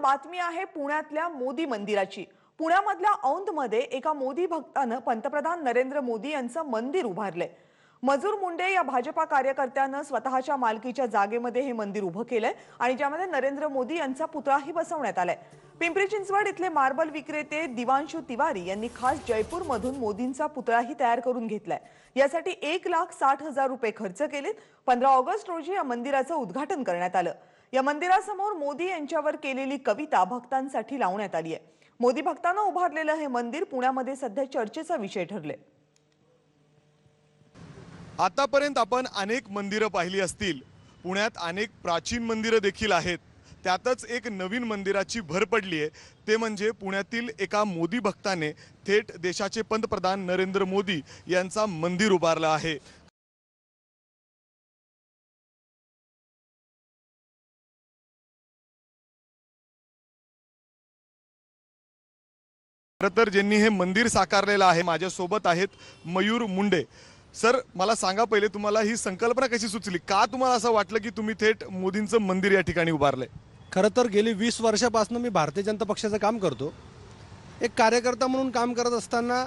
बातमी आहे पुण्यातल्या मोदी मंदिराची। पुण्यामधल्या औंधमध्ये एका मोदी भक्तानं पंतप्रधान नरेंद्र मोदी यांचं मंदिर उभारलंय। मजूर मुंडे या भाजपा कार्यकर्त्यानं स्वतःच्या मालकीच्या जागेमध्ये हे मंदिर उभं केलंय आणि ज्यामध्ये नरेंद्र मोदी यांचा पुतळाही बसवण्यात आलाय। पिंपरी चिंचवड इथले मार्बल विक्रेते दिवांशु तिवारी यांनी खास जयपूरमधून मोदींचा पुतळाही तयार करून घेतलाय। यासाठी 1,60,000 रुपये खर्च केलेत। 15 ऑगस्ट रोजी या मंदिराचं उद्घाटन करण्यात आलं। या मंदिरासमोर मोदी यांच्यावर केलेली कविता भक्तांसाठी लावण्यात आली आहे। मोदी भक्तांना उभारलेलं हे मंदिर पुण्यामध्ये सध्या चर्चेचा विषय ठरले। आतापर्यंत आपण अनेक मंदिरं पाहिली असतील। पुण्यात अनेक प्राचीन मंदिरं देखील आहेत। त्यातच एक नवीन मंदिराची भर पडली आहे। ते म्हणजे पुण्यातील एका मोदी भक्ताने थेट देशाचे पंतप्रधान नरेंद्र मोदी यांचा मंदिर उभारलं आहे। खरं तर ज्यांनी हे मंदिर साकारलेलं आहे माझ्यासोबत आहेत मयूर मुंडे। सर, मला सांगा पहिले तुम्हाला ही संकल्पना कशी सुचली? का तुम्हाला असं वाटलं की तुम्ही थेट मोदींचं मंदिर या ठिकाणी उभारलंय? खरं तर गेली 20 वर्षापासून मी भारतीय जनता पक्षाचं काम करतो। एक कार्यकर्ता म्हणून काम करत असताना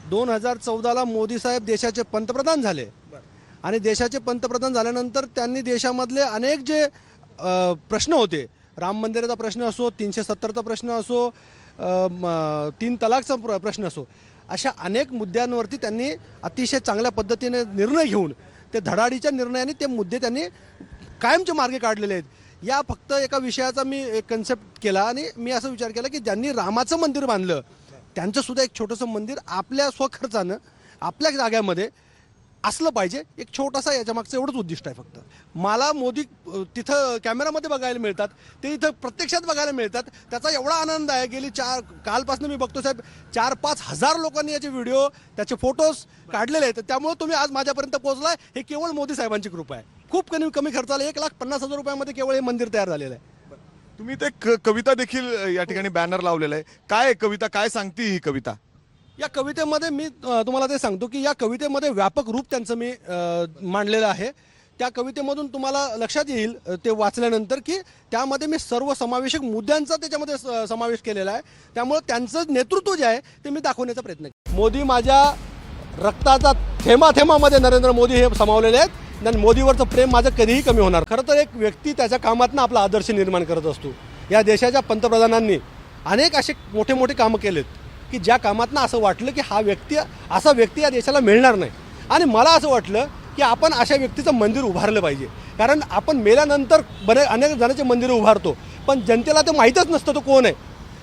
2014ला मोदी साहेब देशाचे पंतप्रधान झाले आणि देशाचे पंतप्रधान झाल्यानंतर त्यांनी देशामधले अनेक जे प्रश्न होते, राम मंदिराचा प्रश्न असो, 370चा प्रश्न असो, 3 तलाकचा प्रश्न असो, अशा अनेक मुद्द्यांवरती त्यांनी अतिशय चांगल्या पद्धतीने निर्णय घेऊन ते धडाडीच्या निर्णयाने ते मुद्दे त्यांनी कायमचे मार्गे काढलेले आहेत। या फक्त एका विषयाचा मी एक कन्सेप्ट केला आणि मी असा विचार केला की ज्यांनी रामाचं मंदिर बांधलं त्यांचं सुद्धा एक छोटंसं मंदिर आपल्या स्वखर्चानं आपल्या जाग्यामध्ये असलं पाहिजे। एक छोटासा याच्या मागचं एवढंच उद्दिष्ट आहे फक्त। मला मोदी तिथं कॅमेरामध्ये बघायला मिळतात, ते इथं प्रत्यक्षात बघायला मिळतात, त्याचा एवढा आनंद आहे। गेली कालपासून मी बघतो साहेब 4-5 हजार लोकांनी याचे व्हिडिओ त्याचे फोटोज काढलेले आहेत। त्यामुळे तुम्ही आज माझ्यापर्यंत पोहोचलाय हे केवळ मोदी साहेबांची कृपा आहे। खूप कमी खर्चाला 1,50,000 रुपयामध्ये केवळ हे मंदिर तयार झालेलं आहे। तुम्ही ते कविता देखील या ठिकाणी बॅनर लावलेला आहे। काय कविता, काय सांगते ही कविता? या कवितेमध्ये मी तुम्हाला ते सांगतो की या कवितेमध्ये व्यापक रूप त्यांचं मी मांडलेलं आहे। त्या कवितेमधून तुम्हाला लक्षात येईल ते वाचल्यानंतर की त्यामध्ये मी सर्व समावेशक मुद्द्यांचा त्याच्यामध्ये समावेश केलेला आहे। त्यामुळे त्यांचं नेतृत्व जे आहे ते मी दाखवण्याचा प्रयत्न केला। मोदी माझ्या रक्ताचा थेंबाथेंबामध्ये नरेंद्र मोदी हे समावलेले आहेत आणि मोदीवरचं प्रेम माझं कधीही कमी होणार। खरं तर एक व्यक्ती त्याच्या कामातनं आपला आदर्श निर्माण करत असतो। या देशाच्या पंतप्रधानांनी अनेक असे मोठे मोठे कामं केलेत की ज्या कामातनं असं वाटलं की असा व्यक्ती या देशाला मिळणार नाही आणि मला असं वाटलं की आपण अशा व्यक्तीचं मंदिर उभारलं पाहिजे। कारण आपण मेल्यानंतर अनेक जणांचे मंदिरं उभारतो पण जनतेला ते माहीतच नसतं तो कोण आहे।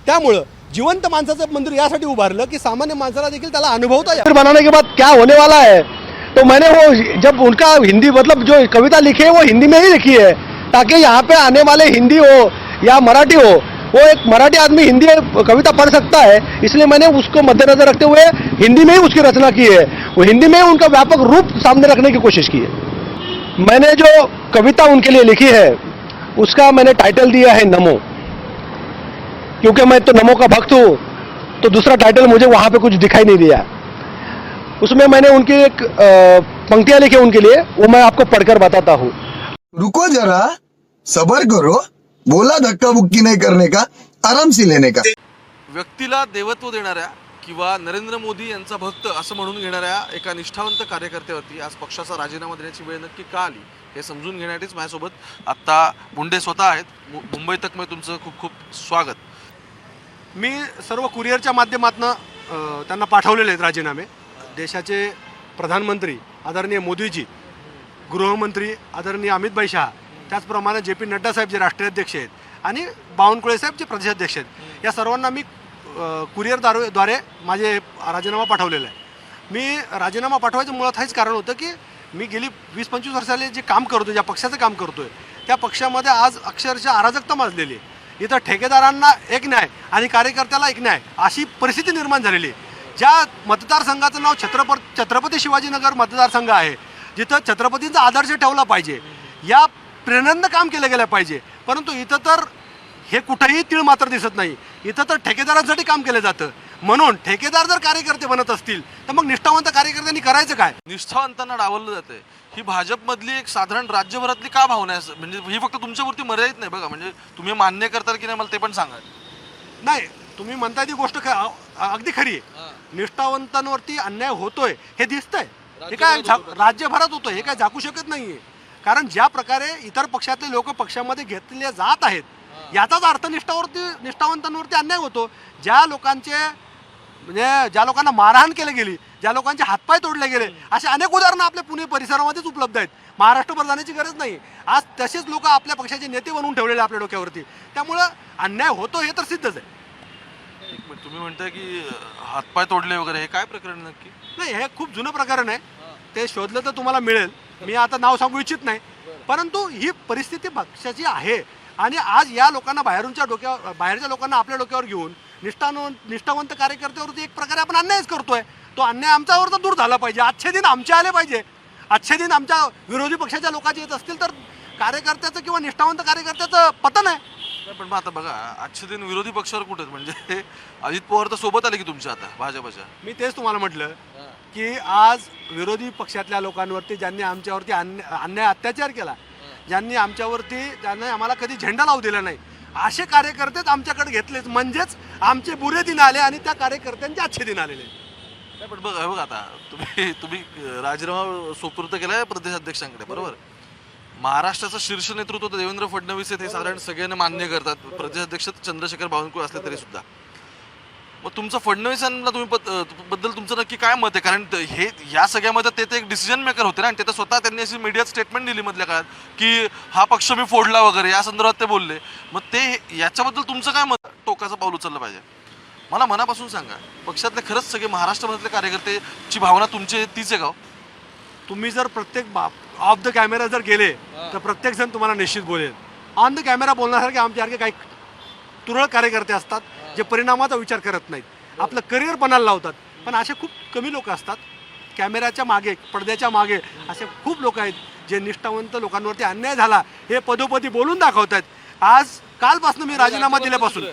त्यामुळं जिवंत माणसाचं मंदिर यासाठी उभारलं की सामान्य माणसाला देखील त्याला अनुभवता येईल। बनाने के बाद क्या होने वाला है तो मैंने वो जब उनका हिंदी मतलब जो कविता लिखी है वो हिंदी में ही लिखी है ताकि यहाँ पे आने वाले हिंदी हो या मराठी हो, वो एक मराठी आदमी हिंदी कविता पढ़ सकता है, इसलिए मैंने उसको मद्देनजर रखते हुए हिंदी में ही उसकी रचना की है। वो हिंदी में उनका व्यापक रूप सामने रखने की कोशिश की है। मैंने जो कविता उनके लिए लिखी है उसका मैंने टाइटल दिया है नमो, क्योंकि मैं तो नमो का भक्त हूँ तो दूसरा टाइटल मुझे वहाँ पे कुछ दिखाई नहीं दिया। उसमें मैंने उनकी एक पंक्तियाँ लिखी उनके लिए, वो मैं आपको पढ़कर बताता हूँ। रुको जरा, सबर करो, बोला धक्का बुक्की नहीं करने का, आराम से लेने का। व्यक्तीला देवत्व देणाऱ्या किंवा नरेंद्र मोदी यांचा भक्त असं म्हणून घेणाऱ्या एका निष्ठावंत कार्यकर्त्यावरती आज पक्षाचा राजीनामा देण्याची वेळ नक्की का आली हे समजून घेण्यासाठीच माझ्यासोबत आत्ता मुंडे स्वतः आहेत। मुंबई तक मध्ये तुमचं खूप खूप स्वागत। मी सर्व कुरिअरच्या माध्यमातून त्यांना पाठवलेले आहेत राजीनामे। देशाचे प्रधानमंत्री आदरणीय मोदीजी, गृहमंत्री आदरणीय अमित शहा, त्याचप्रमाणे JP नड्डा साहेब जे राष्ट्रीय अध्यक्ष आहेत आणि बावनकुळे साहेब जे प्रदेशाध्यक्ष आहेत, या सर्वांना मी कुरिअरद्वारे माझे राजीनामा पाठवलेला आहे। मी राजीनामा पाठवायचं मुळात हेच कारण होतं की मी गेली 20-25 वर्षाले जे काम करतो, ज्या पक्षाचं काम करतोय त्या पक्षामध्ये आज अक्षरशः अराजकता माजलेली आहे। इथं ठेकेदारांना एक न्याय आणि कार्यकर्त्याला एक न्याय अशी परिस्थिती निर्माण झालेली आहे। ज्या मतदारसंघाचं नाव छत्रपती शिवाजीनगर मतदारसंघ आहे, जिथं छत्रपतींचा आदर्श ठेवला पाहिजे, या प्रेरणेनं काम केलं गेलं पाहिजे, परंतु इथं तर हे कुठेही तीळ मात्र दिसत नाही। इथं तर ठेकेदारांसाठी काम केलं जातं। म्हणून ठेकेदार जर कार्यकर्ते बनत असतील तर मग निष्ठावंत कार्यकर्त्यांनी करायचं काय? निष्ठावंतांना डावललं जाते ही भाजपमधली एक साधारण राज्यभरातली का भावना आहे? म्हणजे ही फक्त तुमच्यावरती मर्यादित नाही बघा, म्हणजे तुम्ही मान्य करताल की नाही मला ते पण सांगा. नाही, तुम्ही म्हणताय ती गोष्ट अगदी खरी आहे. निष्ठावंतांवरती अन्याय होतोय हे दिसतंय. हे काय राज्यभरात होतोय, हे काय झाकू शकत नाहीये. कारण ज्या प्रकारे इतर पक्षातले लोक पक्षामध्ये घेतले जात आहेत याचाच अर्थ निष्ठावंतांवरती अन्याय होतो. ज्या लोकांचे म्हणजे ज्या लोकांना मारहाण केली गेली, ज्या लोकांचे हातपाय तोडले गेले, असे अनेक उदाहरणं आपल्या पुणे परिसरामध्येच उपलब्ध आहेत. महाराष्ट्रभर जाण्याची गरज नाही. आज तसेच लोक आपल्या पक्षाचे नेते बनवून ठेवलेले आपल्या डोक्यावरती. त्यामुळं अन्याय होतो हे तर सिद्धच आहे. एक मिनिट, तुम्ही म्हणताय की हातपाय तोडले वगैरे, हे काय प्रकरण नक्की? नाही, हे खूप जुनं प्रकरण आहे. ते शोधलं तर तुम्हाला मिळेल. मी आता नाव सांगू इच्छित नाही, परंतु ही परिस्थिती पक्षाची आहे. आणि आज या लोकांना बाहेरच्या लोकांना आपल्या डोक्यावर घेऊन निष्ठावंत कार्यकर्त्यावरती एक प्रकारे आपण अन्यायच करतोय. तो अन्याय आमच्यावर तर दूर झाला पाहिजे. आजचे दिन आमचे आले पाहिजे. आजचे दिन आमच्या विरोधी पक्षाच्या लोकांचे येत असतील तर कार्यकर्त्याचं किंवा निष्ठावंत कार्यकर्त्याचं पतन आहे. पण मग आता बघा, आजचे दिन विरोधी पक्षावर कुठे आहेत? म्हणजे अजित पवार तर सोबत आले की तुमच्या आता भाजपच्या. मी तेच तुम्हाला म्हटलं की आज विरोधी पक्षातल्या लोकांवरती ज्यांनी आमच्यावरती अन्याय अत्याचार केला, ज्यांनी आम्हाला कधी झेंडा लावू दिला नाही, असे कार्यकर्तेच आमच्याकडे घेतलेच. म्हणजेच आमचे बुरे दिन आले आणि त्या कार्यकर्त्यांचे अच्छे दिन आलेले. नाही पण बघा आता तुम्ही राजीनामा सुपूर्द केलाय प्रदेशाध्यक्षांकडे, बरोबर? महाराष्ट्राचं शीर्ष नेतृत्व देवेंद्र फडणवीस हे साधारण सगळ्यांना मान्य करतात. प्रदेशाध्यक्ष चंद्रशेखर बावनकुळे असले तरी सुद्धा. मग तुमचं फडणवीसांना बद्दल तुमचं नक्की काय मत आहे? कारण हे या सगळ्यामध्ये ते एक डिसिजन मेकर होते ना, आणि ते तर स्वतः त्यांनी अशी मीडियात स्टेटमेंट दिली मधल्या काळात की हा पक्ष मी फोडला वगैरे, या संदर्भात ते बोलले. मग ते याच्याबद्दल तुमचं काय मत? टोकाचं पाऊल उचललं पाहिजे? मला मनापासून सांगा, पक्षातले खरंच सगळे महाराष्ट्रामधले कार्यकर्त्याची भावना तुमची तीच आहे का? तुम्ही जर प्रत्येक ऑफ द कॅमेरा जर गेले तर प्रत्येक जण तुम्हाला निश्चित बोलेल. ऑन द कॅमेरा बोलण्यासारखे आमच्यासारखे काही तुरळक कार्यकर्ते असतात जे परिणामाचा विचार करत नाहीत, आपलं करिअर बनायला लावतात. पण असे खूप कमी लोक असतात कॅमेऱ्याच्या मागे, पडद्याच्या मागे असे खूप लोक आहेत जे निष्ठावंत लोकांवरती अन्याय झाला हे पदोपदी बोलून दाखवत आहेत. आज कालपासून मी राजीनामा दिल्यापासून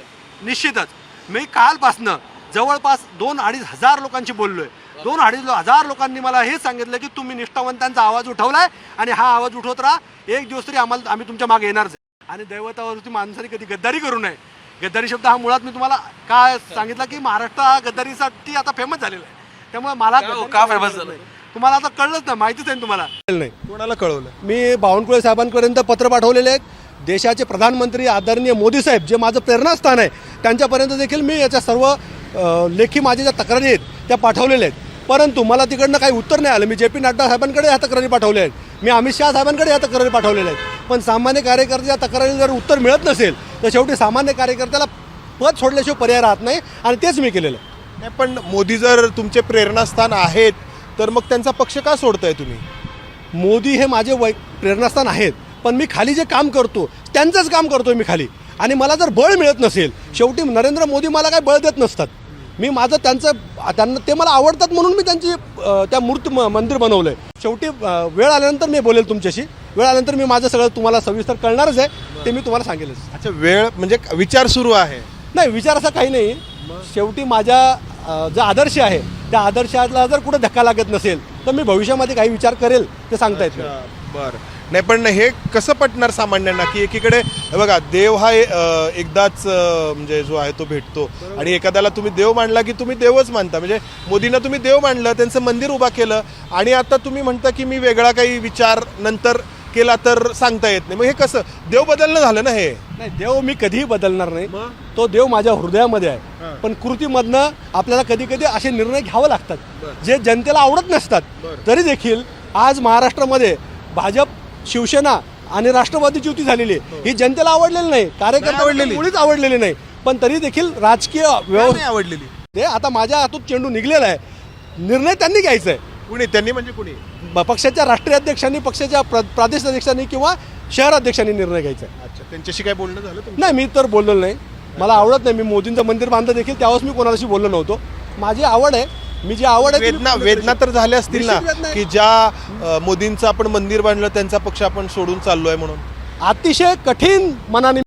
निश्चितच मी कालपासनं जवळपास 2-2.5 हजार लोकांशी बोललोय. 2-2.5 हजार लोकांनी मला हेच सांगितलं की तुम्ही निष्ठावंतांचा आवाज उठवलाय आणि हा आवाज उठवत राहा. एक दिवस तरी आम्ही तुमच्या मागे येणारच आहे. आणि दैवतावरती माणसाने कधी गद्दारी करू नये. गद्दारी शब्द हा मुळात मी तुम्हाला काय सांगितलं की महाराष्ट्र हा गद्दारीसाठी आता फेमस झालेला आहे. त्यामुळे मला का फेमस झालं? तुम्हाला आता कळलंच ना, माहितीच आहे तुम्हाला. नाही, कोणाला कळवलं? मी बावनकुळे साहेबांपर्यंत पत्र पाठवलेले आहेत. देशाचे प्रधानमंत्री आदरणीय मोदी साहेब जे माझं प्रेरणास्थान आहे त्यांच्यापर्यंत देखील मी याच्या सर्व लेखी माझ्या ज्या तक्रारी आहेत त्या पाठवलेल्या आहेत. परंतु मला तिकडनं काही उत्तर नाही आलं. मी जे पी नड्डा साहेबांकडे ह्या तक्रारी पाठवल्या आहेत, मी अमित शहा साहेबांकडे ह्या तक्रारी पाठवलेल्या आहेत. पण सामान्य कार्यकर्त्याच्या तक्रारीला जर उत्तर मिळत नसेल तर शेवटी सामान्य कार्यकर्त्याला पद सोडल्याशिवाय पर्याय राहत नाही, आणि तेच मी केलेलं आहे. नाही, पण मोदी जर तुमचे प्रेरणास्थान आहेत तर मग त्यांचा पक्ष का सोडताय तुम्ही? मोदी हे माझे प्रेरणास्थान आहेत, पण मी खाली जे काम करतो त्यांचंच काम करतोय मी खाली. आणि मला जर बळ मिळत नसेल, शेवटी नरेंद्र मोदी मला काय बळ देत नसतात. मी माझं त्यांना ते मला आवडतात म्हणून मी त्यांची त्या मंदिर बनवलं आहे. शेवटी वेळ आल्यानंतर मी बोलेल तुमच्याशी. वेळ आल्यानंतर मी माझं सगळं तुम्हाला सविस्तर कळणारच आहे, ते मी तुम्हाला सांगेलच. अच्छा, वेळ म्हणजे विचार सुरू आहे? नाही, विचार असा काही नाही. शेवटी माझ्या जो आदर्श आहे त्या आदर्शाला जर कुठे धक्का लागत नसेल तर मी भविष्यामध्ये काही विचार करेल, ते सांगता येत नाही. बरं. नाही, पण हे कसं पटणार सामान्यांना की एकीकडे बघा, देव हा एकदाच म्हणजे जो आहे तो भेटतो, आणि एखाद्याला तुम्ही देव मानला की तुम्ही देवच मानता. म्हणजे मोदींना तुम्ही देव मानलं, त्यांचं मंदिर उभा केलं, आणि आता तुम्ही म्हणता की मी वेगळा काही विचार नंतर केला तर सांगता येत नाही. मग हे कसं देव बदलणं झालं ना? हे नाही, देव मी कधीही बदलणार नाही. तो देव माझ्या हृदयामध्ये आहे. पण कृतीमधनं आपल्याला कधी कधी असे निर्णय घ्यावे लागतात जे जनतेला आवडत नसतात. तरी देखील आज महाराष्ट्रामध्ये भाजप, शिवसेना आणि राष्ट्रवादीची युती झालेली आहे. ही जनतेला आवडलेली नाही, कार्यकर्त्यांना मुळीच आवडलेली नाही. पण तरी देखील राजकीय व्यवस्था आवडलेली. ते आता माझ्या हातून चेंडू निघलेला आहे. निर्णय त्यांनी घ्यायचा आहे. कुणी त्यांनी म्हणजे कुणी? पक्षाच्या राष्ट्रीय अध्यक्षांनी, पक्षाच्या प्रादेशिक अध्यक्षांनी किंवा शहर अध्यक्षांनी निर्णय घ्यायचा आहे. अच्छा, त्यांच्याशी काय बोलणं झालं तुमचं? नाही, मी तर बोललो नाही. मला आवडत नाही. मी मोदींचं मंदिर बांधलं देखील त्यावेळेस मी कोणाशी बोललो नव्हतो. माझी आवड आहे. मी जी आवड आहे वेदना तर झाल्या असतील ना की ज्या मोदींचं आपण मंदिर बांधलं त्यांचा पक्ष आपण सोडून चाललोय म्हणून? अतिशय कठीण मनाने